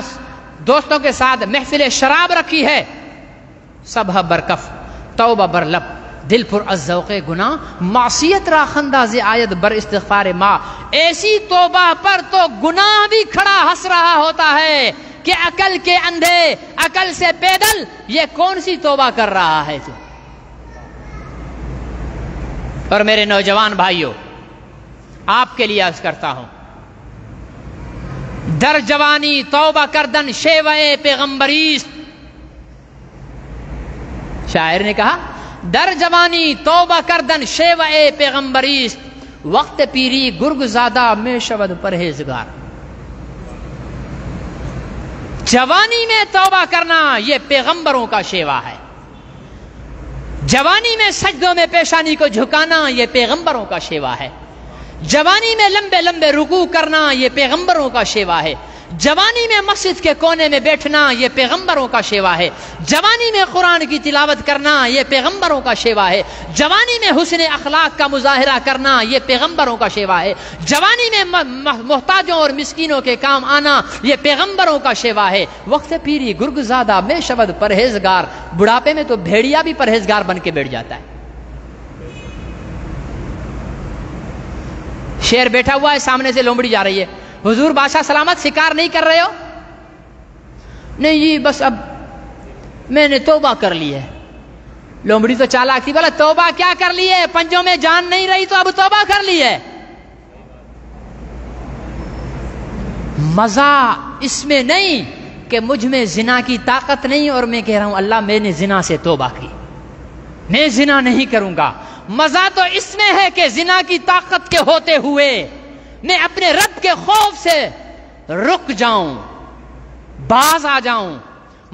دوستوں کے ساتھ محفل شراب رکھی ہے. صبح برکف توبہ برلب دل پر از ذوق گناہ، معصیت را خنداز آیت بر استغفار ماں. ایسی توبہ پر تو گناہ بھی کھڑا ہنس رہا ہوتا ہے کہ عقل کے اندھے، عقل سے پیدل، یہ کون سی توبہ کر رہا ہے تو. اور میرے نوجوان بھائیوں، آپ کے لیے عرض کرتا ہوں، در جوانی توبہ کردن شیوہ پیغمبریست. شاعر نے کہا، در جوانی توبہ کردن شیوہ پیغمبریست، وقت پیری گرگ زادہ میں شود پرہیزگار. جوانی میں توبہ کرنا یہ پیغمبروں کا شیوا ہے. جوانی میں سجدوں میں پیشانی کو جھکانا یہ پیغمبروں کا شیوا ہے. جوانی میں لمبے لمبے رکوع کرنا یہ پیغمبروں کا شیوا ہے. جوانی میں مسجد کے کونے میں بیٹھنا یہ پیغمبروں کا شیوا ہے. جوانی میں قرآن کی تلاوت کرنا یہ پیغمبروں کا شیوا ہے. جوانی میں حسن اخلاق کا مظاہرہ کرنا یہ پیغمبروں کا شیوا ہے. جوانی میں محتاجوں اور مسکینوں کے کام آنا یہ پیغمبروں کا شیوا ہے. وقت پیری گرگ زادہ میں شبد پرہیزگار. بڑھاپے میں تو بھیڑیا بھی پرہیزگار بن کے بیٹھ جاتا ہے. شیر بیٹھا ہوا ہے، سامنے سے لومڑی جا رہی ہے. حضور بادشاہ سلامت شکار نہیں کر رہے ہو؟ نہیں جی، بس اب میں نے توبہ کر لی ہے. لومڑی تو چالاک تھی، بولا توبہ کیا کر لی ہے؟ پنجوں میں جان نہیں رہی تو اب توبہ کر لی ہے. مزہ اس میں نہیں کہ مجھ میں زنا کی طاقت نہیں اور میں کہہ رہا ہوں اللہ میں نے زنا سے توبہ کی. میں زنا نہیں کروں گا. مزہ تو اس میں ہے کہ زنا کی طاقت کے ہوتے ہوئے میں اپنے رب کے خوف سے رک جاؤں, باز آ جاؤں.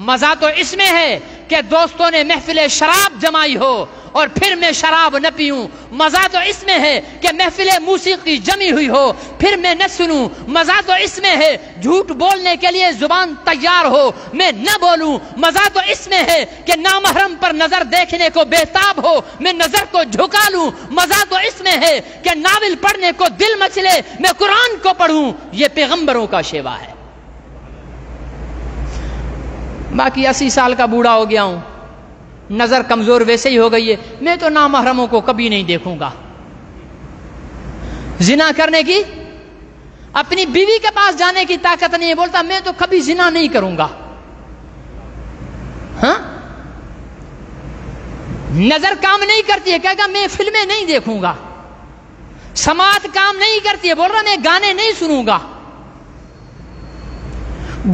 مزہ تو اس میں ہے کہ دوستوں نے محفل شراب جمائی ہو اور پھر میں شراب نہ پیوں. مزہ تو اس میں ہے کہ محفل موسیقی جمی ہوئی ہو پھر میں نہ سنوں. مزہ تو اس میں ہے جھوٹ بولنے کے لیے زبان تیار ہو میں نہ بولوں. مزہ تو اس میں ہے کہ نامحرم پر نظر دیکھنے کو بےتاب ہو میں نظر کو جھکا لوں. مزہ تو اس میں ہے کہ ناول پڑھنے کو دل مچلے میں قرآن کو پڑھوں. یہ پیغمبروں کا شیوا ہے. باقی 80 سال کا بوڑھا ہو گیا ہوں, نظر کمزور ویسے ہی ہو گئی ہے, میں تو نامحرموں کو کبھی نہیں دیکھوں گا. زنا کرنے کی, اپنی بیوی کے پاس جانے کی طاقت نہیں ہے, بولتا میں تو کبھی زنا نہیں کروں گا. ہاں, نظر کام نہیں کرتی ہے, کہے گا میں فلمیں نہیں دیکھوں گا. سماعت کام نہیں کرتی ہے, بول رہا میں گانے نہیں سنوں گا.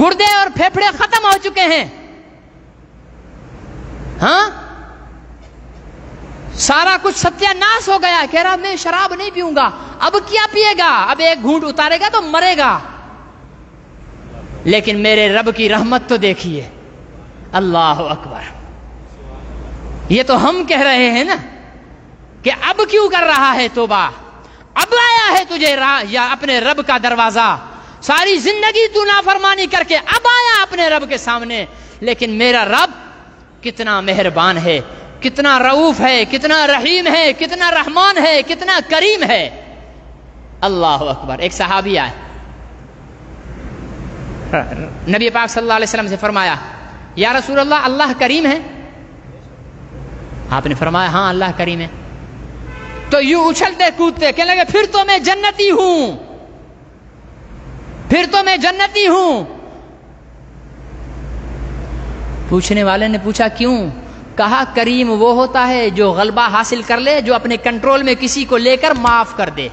گردے اور پھیپھڑے ختم ہو چکے ہیں. ہاں, سارا کچھ ستیہ ناش ہو گیا. کہہ رہا میں شراب نہیں پیوں گا. اب کیا پیے گا؟ اب ایک گھونٹ اتارے گا تو مرے گا. لیکن میرے رب کی رحمت تو دیکھیے. اللہ اکبر. یہ تو ہم کہہ رہے ہیں نا کہ اب کیوں کر رہا ہے توبہ؟ اب آیا ہے تجھے یا اپنے رب کا دروازہ. ساری زندگی تو نافرمانی کر کے اب آیا اپنے رب کے سامنے. لیکن میرا رب کتنا مہربان ہے, کتنا رؤوف ہے, کتنا رحیم ہے, کتنا رحمان ہے, کتنا کریم ہے. اللہ اکبر. ایک صحابی آئے, نبی پاک صلی اللہ علیہ وسلم سے فرمایا یا رسول اللہ, اللہ کریم ہے؟ آپ نے فرمایا ہاں اللہ کریم ہے. تو یوں اچھلتے کودتے کہنے لگے پھر تو میں جنتی ہوں, پھر تو میں جنتی ہوں. پوچھنے والے نے پوچھا کیوں؟ کہا کریم وہ ہوتا ہے جو غلبہ حاصل کر لے, جو اپنے کنٹرول میں کسی کو لے کر معاف کر دے.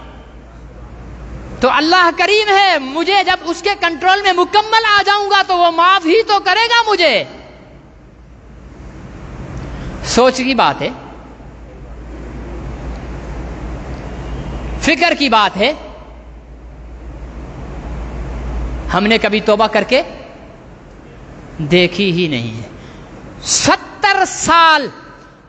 تو اللہ کریم ہے, مجھے جب اس کے کنٹرول میں مکمل آ جاؤں گا تو وہ معاف ہی تو کرے گا مجھے. سوچ کی بات ہے, فکر کی بات ہے. ہم نے کبھی توبہ کر کے دیکھی ہی نہیں ہے. 70 سال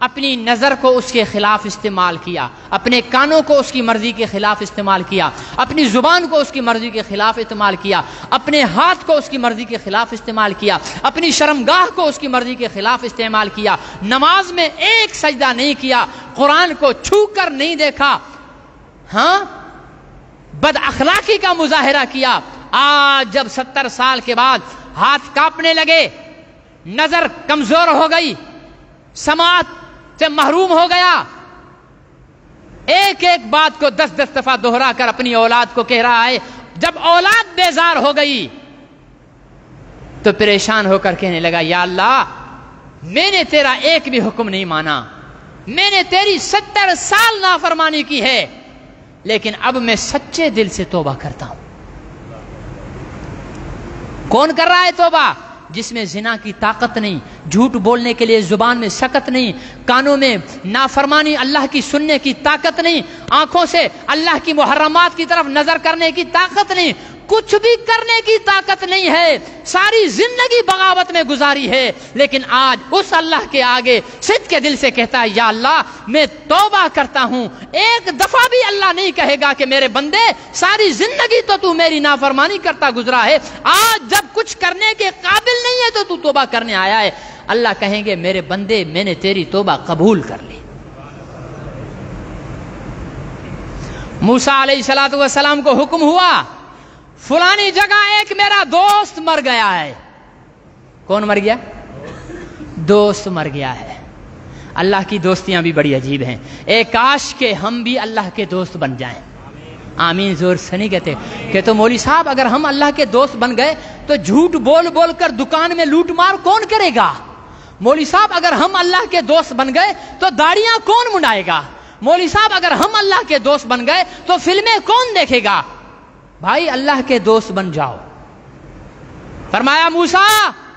اپنی نظر کو اس کے خلاف استعمال کیا, اپنے کانوں کو اس کی مرضی کے خلاف استعمال کیا, اپنی زبان کو اس کی مرضی کے خلاف استعمال کیا, اپنے ہاتھ کو اس کی مرضی کے خلاف استعمال کیا, اپنی شرمگاہ کو اس کی مرضی کے خلاف استعمال کیا. نماز میں ایک سجدہ نہیں کیا, قرآن کو چھو کر نہیں دیکھا, ہاں بد اخلاقی کا مظاہرہ کیا. آج جب 70 سال کے بعد ہاتھ کانپنے لگے, نظر کمزور ہو گئی, سماعت سے محروم ہو گیا, ایک ایک بات کو 10 دفعہ دہرا کر اپنی اولاد کو کہہ رہا ہے. جب اولاد بیزار ہو گئی تو پریشان ہو کر کہنے لگا یا اللہ میں نے تیرا ایک بھی حکم نہیں مانا, میں نے تیری 70 سال نافرمانی کی ہے, لیکن اب میں سچے دل سے توبہ کرتا ہوں. کون کر رہا ہے توبہ؟ جس میں زنا کی طاقت نہیں, جھوٹ بولنے کے لیے زبان میں سکت نہیں, کانوں میں نافرمانی اللہ کی سننے کی طاقت نہیں, آنکھوں سے اللہ کی محرمات کی طرف نظر کرنے کی طاقت نہیں, کچھ بھی کرنے کی طاقت نہیں ہے, ساری زندگی بغاوت میں گزاری ہے. لیکن آج اس اللہ کے آگے صدق کے دل سے کہتا ہے یا اللہ میں توبہ کرتا ہوں. ایک دفعہ بھی اللہ نہیں کہے گا کہ میرے بندے ساری زندگی تو میری نافرمانی کرتا گزرا ہے, آج جب کچھ کرنے کے قابل نہیں ہے تو توبہ کرنے آیا ہے. اللہ کہیں گے میرے بندے میں نے تیری توبہ قبول کر لی. موسیٰ علیہ السلام کو حکم ہوا فلانی جگہ ایک میرا دوست مر گیا ہے. کون مر گیا؟ دوست مر گیا ہے. اللہ کی دوستیاں بھی بڑی عجیب ہیں. اے کاش کہ ہم بھی اللہ کے دوست بن جائیں. آمین زور سے نہیں کہتے کہ تو مولوی صاحب اگر ہم اللہ کے دوست بن گئے تو جھوٹ بول بول کر دکان میں لوٹ مار کون کرے گا؟ مولوی صاحب اگر ہم اللہ کے دوست بن گئے تو داڑیاں کون منڈائے گا؟ مولوی صاحب اگر ہم اللہ کے دوست بن گئے تو فلمیں کون دیکھے گا؟ بھائی اللہ کے دوست بن جاؤ. فرمایا موسیٰ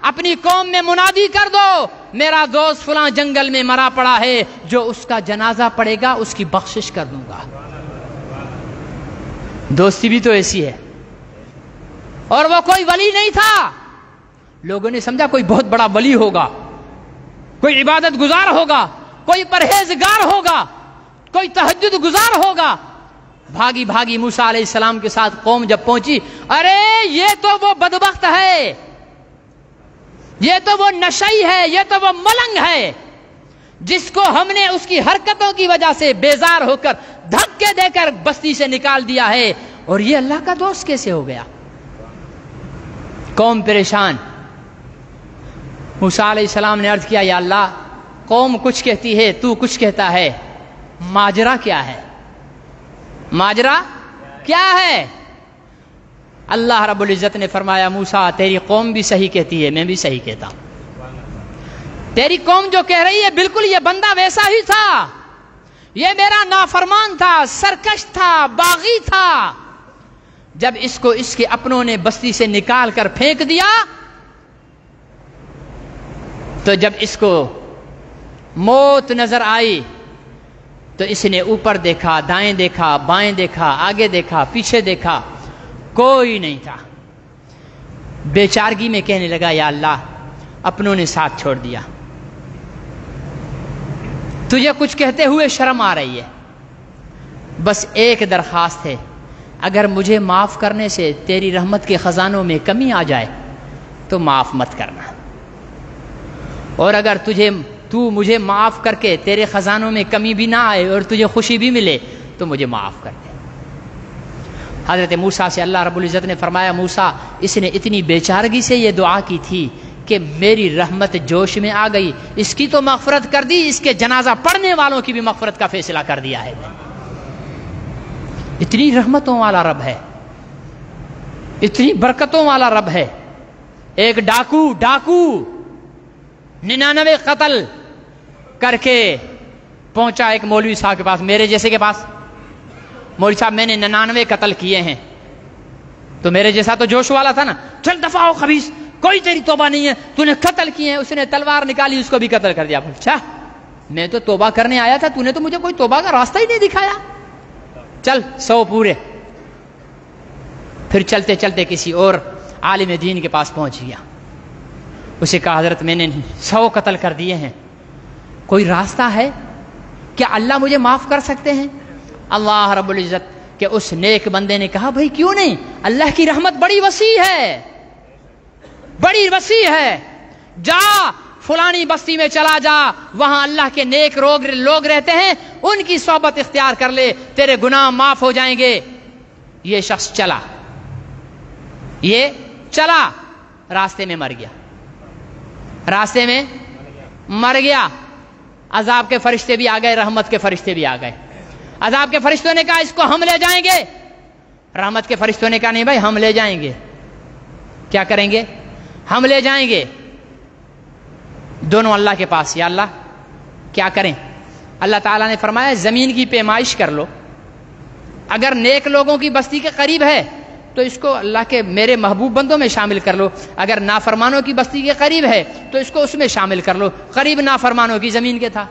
اپنی قوم میں منادی کر دو میرا دوست فلاں جنگل میں مرا پڑا ہے، جو اس کا جنازہ پڑے گا اس کی بخشش کر دوں گا۔ دوستی بھی تو ایسی ہے۔ اور وہ کوئی ولی نہیں تھا، لوگوں نے سمجھا کوئی بہت بڑا ولی ہوگا، کوئی عبادت گزار ہوگا، کوئی پرہیزگار ہوگا، کوئی تہجد گزار ہوگا۔ بھاگی بھاگی موسیٰ علیہ السلام کے ساتھ قوم جب پہنچی، ارے یہ تو وہ بدبخت ہے، یہ تو وہ نشئی ہے، یہ تو وہ ملنگ ہے جس کو ہم نے اس کی حرکتوں کی وجہ سے بیزار ہو کر دھکے دے کر بستی سے نکال دیا ہے، اور یہ اللہ کا دوست کیسے ہو گیا؟ قوم پریشان۔ موسیٰ علیہ السلام نے عرض کیا یا اللہ، قوم کچھ کہتی ہے، تو کچھ کہتا ہے، ماجرا کیا ہے؟ ماجرا کیا ہے؟ اللہ رب العزت نے فرمایا موسیٰ تیری قوم بھی صحیح کہتی ہے، میں بھی صحیح کہتا ہوں۔ تیری قوم جو کہہ رہی ہے بالکل یہ بندہ ویسا ہی تھا، یہ میرا نافرمان تھا، سرکش تھا، باغی تھا۔ جب اس کو اس کے اپنوں نے بستی سے نکال کر پھینک دیا تو جب اس کو موت نظر آئی تو اس نے اوپر دیکھا، دائیں دیکھا، بائیں دیکھا، آگے دیکھا، پیچھے دیکھا، کوئی نہیں تھا۔ بے چارگی میں کہنے لگا یا اللہ اپنوں نے ساتھ چھوڑ دیا، تجھے کچھ کہتے ہوئے شرم آ رہی ہے، بس ایک درخواست ہے، اگر مجھے معاف کرنے سے تیری رحمت کے خزانوں میں کمی آ جائے تو معاف مت کرنا، اور اگر تو مجھے معاف کر کے تیرے خزانوں میں کمی بھی نہ آئے اور تجھے خوشی بھی ملے تو مجھے معاف کر دے۔ حضرت موسیٰ سے اللہ رب العزت نے فرمایا موسیٰ اس نے اتنی بے چارگی سے یہ دعا کی تھی کہ میری رحمت جوش میں آ گئی، اس کی تو مغفرت کر دی، اس کے جنازہ پڑھنے والوں کی بھی مغفرت کا فیصلہ کر دیا ہے۔ اتنی رحمتوں والا رب ہے، اتنی برکتوں والا رب ہے۔ ایک ڈاکو 99 قتل کر کے پہنچا ایک مولوی صاحب کے پاس، میرے جیسے کے پاس، مولوی صاحب میں نے 99 قتل کیے ہیں، تو میرے جیسا تو جوش والا تھا نا، چل دفع ہو خبیث، کوئی تیری توبہ نہیں ہے، تو نے قتل کیے ہیں۔ اس نے تلوار نکالی، اس کو بھی قتل کر دیا۔ اچھا میں تو توبہ کرنے آیا تھا، تو نے تو مجھے کوئی توبہ کا راستہ ہی نہیں دکھایا، چل 100 پورے۔ پھر چلتے چلتے کسی اور عالم دین کے پاس پہنچ گیا، اسے کہا حضرت میں نے 100 قتل کر دیے ہیں، کوئی راستہ ہے کیا اللہ مجھے معاف کر سکتے ہیں؟ اللہ رب العزت کہ اس نیک بندے نے کہا بھائی کیوں نہیں، اللہ کی رحمت بڑی وسیع ہے، بڑی وسیع ہے، جا فلانی بستی میں چلا جا، وہاں اللہ کے نیک لوگ رہتے ہیں، ان کی صحبت اختیار کر لے، تیرے گناہ معاف ہو جائیں گے۔ یہ شخص چلا راستے میں مر گیا، عذاب کے فرشتے بھی آ گئے، رحمت کے فرشتے بھی آ گئے۔ عذاب کے فرشتوں نے کہا اس کو ہم لے جائیں گے، رحمت کے فرشتوں نے کہا نہیں بھائی ہم لے جائیں گے۔ کیا کریں گے؟ ہم لے جائیں گے دونوں اللہ کے پاس۔ یا اللہ کیا کریں؟ اللہ تعالیٰ نے فرمایا زمین کی پیمائش کر لو، اگر نیک لوگوں کی بستی کے قریب ہے تو اس کو اللہ کے میرے محبوب بندوں میں شامل کر لو، اگر نافرمانوں کی بستی کے قریب ہے تو اس کو اس میں شامل کر لو۔ قریب نافرمانوں کی زمین کے تھا،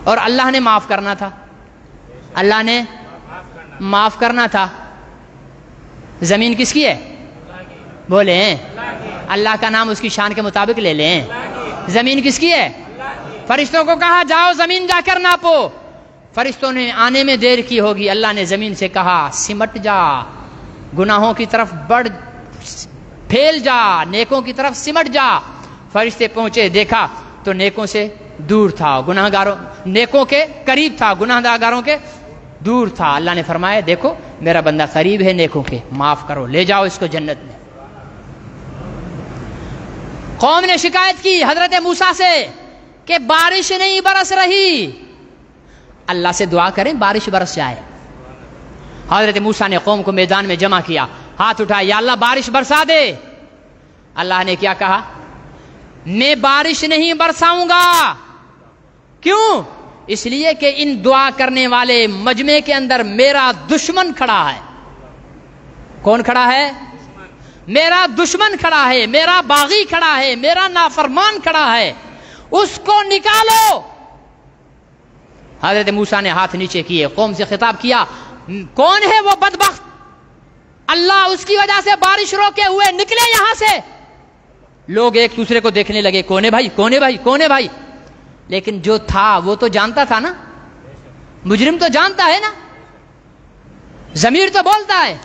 اور اللہ نے معاف کرنا تھا، اللہ نے معاف کرنا تھا۔ زمین کس کی ہے؟ بولیں اللہ کا نام اس کی شان کے مطابق لے لیں۔ زمین کس کی ہے؟ فرشتوں کو کہا جاؤ زمین جا کر ناپو، فرشتوں نے آنے میں دیر کی ہوگی، اللہ نے زمین سے کہا سمٹ جا، گناہوں کی طرف بڑھ پھیل جا، نیکوں کی طرف سمٹ جا۔ فرشتے پہنچے، دیکھا تو نیکوں سے دور تھا، گناہگاروں نیکوں کے قریب تھا، گناہگاروں کے دور تھا۔ اللہ نے فرمایا دیکھو میرا بندہ قریب ہے نیکوں کے، معاف کرو، لے جاؤ اس کو جنت میں۔ قوم نے شکایت کی حضرت موسیٰ سے کہ بارش نہیں برس رہی، اللہ سے دعا کریں بارش برس جائے۔ حضرت موسیٰ نے قوم کو میدان میں جمع کیا، ہاتھ اٹھایا یا اللہ بارش برسا دے۔ اللہ نے کیا کہا؟ میں بارش نہیں برساؤں گا۔ کیوں؟ اس لیے کہ ان دعا کرنے والے مجمع کے اندر میرا دشمن کھڑا ہے۔ کون کھڑا ہے؟ میرا دشمن کھڑا ہے، میرا باغی کھڑا ہے، میرا نافرمان کھڑا ہے، اس کو نکالو۔ حضرت موسیٰ نے ہاتھ نیچے کیے، قوم سے خطاب کیا، کون ہے وہ بدبخت؟ اللہ اس کی وجہ سے بارش روکے ہوئے نکلے یہاں سے۔ لوگ ایک دوسرے کو دیکھنے لگے، کون ہے بھائی، کون ہے بھائی، کون ہے بھائی؟ لیکن جو تھا وہ تو جانتا تھا نا، مجرم تو جانتا ہے نا، ضمیر تو بولتا ہے۔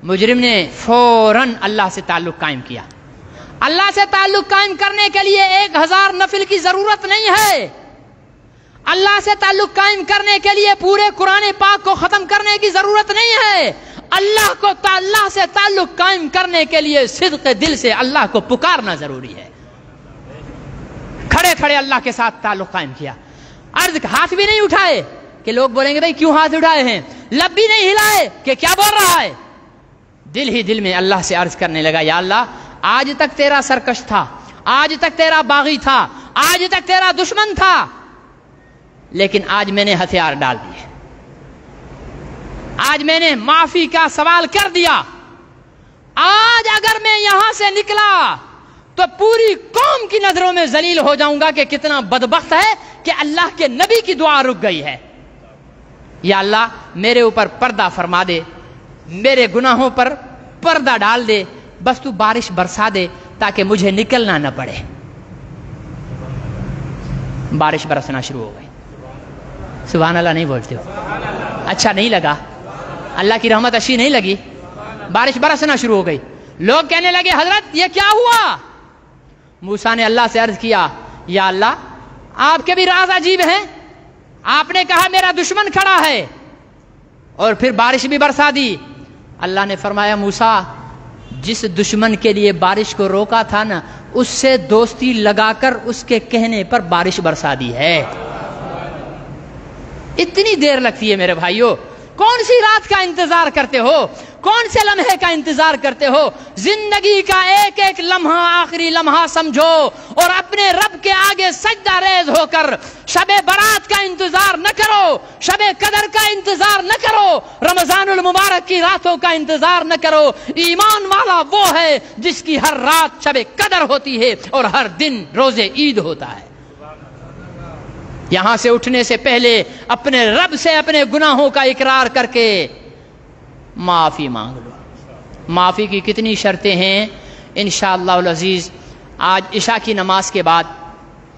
مجرم نے فوراً اللہ سے تعلق قائم کیا۔ اللہ سے تعلق قائم کرنے کے لیے 1000 نفل کی ضرورت نہیں ہے۔ اللہ سے تعلق قائم کرنے کے لیے پورے قرآن پاک کو ختم کرنے کی ضرورت نہیں ہے۔ اللہ سے تعلق قائم کرنے کے لیے صدق دل سے اللہ کو پکارنا ضروری ہے۔ کھڑے کھڑے اللہ کے ساتھ تعلق قائم کیا، ہاتھ بھی نہیں اٹھائے کہ لوگ بولیں گے بھائی کیوں ہاتھ اٹھائے ہیں، لب بھی نہیں ہلائے کہ کیا بول رہا ہے، دل ہی دل میں اللہ سے عرض کرنے لگا، یا اللہ آج تک تیرا سرکش تھا، آج تک تیرا باغی تھا، آج تک تیرا دشمن تھا، لیکن آج میں نے ہتھیار ڈال دیے، آج میں نے معافی کا سوال کر دیا۔ آج اگر میں یہاں سے نکلا تو پوری قوم کی نظروں میں ذلیل ہو جاؤں گا کہ کتنا بدبخت ہے کہ اللہ کے نبی کی دعا رک گئی ہے۔ یا اللہ میرے اوپر پردہ فرما دے، میرے گناہوں پر پردہ ڈال دے، بس تو بارش برسا دے تاکہ مجھے نکلنا نہ پڑے۔ بارش برسنا شروع ہو گئی۔ سبحان اللہ نہیں بولتے ہو؟ اچھا نہیں لگا؟ اللہ کی رحمت اچھی نہیں لگی؟ بارش برسنا شروع ہو گئی۔ لوگ کہنے لگے حضرت یہ کیا ہوا؟ موسیٰ نے اللہ سے عرض کیا، یا اللہ آپ کے بھی راز عجیب ہیں، آپ نے کہا میرا دشمن کھڑا ہے اور پھر بارش بھی برسا دی۔ اللہ نے فرمایا موسیٰ جس دشمن کے لیے بارش کو روکا تھا نا، اس سے دوستی لگا کر اس کے کہنے پر بارش برسا دی ہے۔ اتنی دیر لگتی ہے میرے بھائیوں؟ کون سی رات کا انتظار کرتے ہو؟ کون سے لمحے کا انتظار کرتے ہو؟ زندگی کا ایک ایک لمحہ آخری لمحہ سمجھو اور اپنے رب کے آگے سجدہ ریز ہو کر شب برات کا انتظار نہ کرو، شب قدر کا انتظار نہ کرو، رمضان المبارک کی راتوں کا انتظار نہ کرو۔ ایمان والا وہ ہے جس کی ہر رات شب قدر ہوتی ہے اور ہر دن روز عید ہوتا ہے۔ یہاں سے اٹھنے سے پہلے اپنے رب سے اپنے گناہوں کا اقرار کر کے معافی مانگ لو۔ معافی کی کتنی شرطیں ہیں انشاءاللہ العزیز آج عشاء کی نماز کے بعد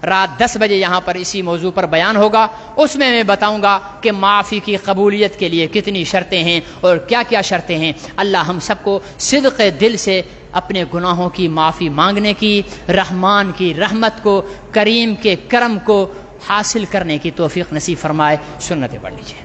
رات 10 بجے یہاں پر اسی موضوع پر بیان ہوگا۔ اس میں بتاؤں گا کہ معافی کی قبولیت کے لیے کتنی شرطیں ہیں اور کیا کیا شرطیں ہیں۔ اللہ ہم سب کو صدق دل سے اپنے گناہوں کی معافی مانگنے کی، رحمان کی رحمت کو، کریم کے کرم کو حاصل کرنے کی توفیق نصیب فرمائے۔ سنتیں پڑھ لیجیے۔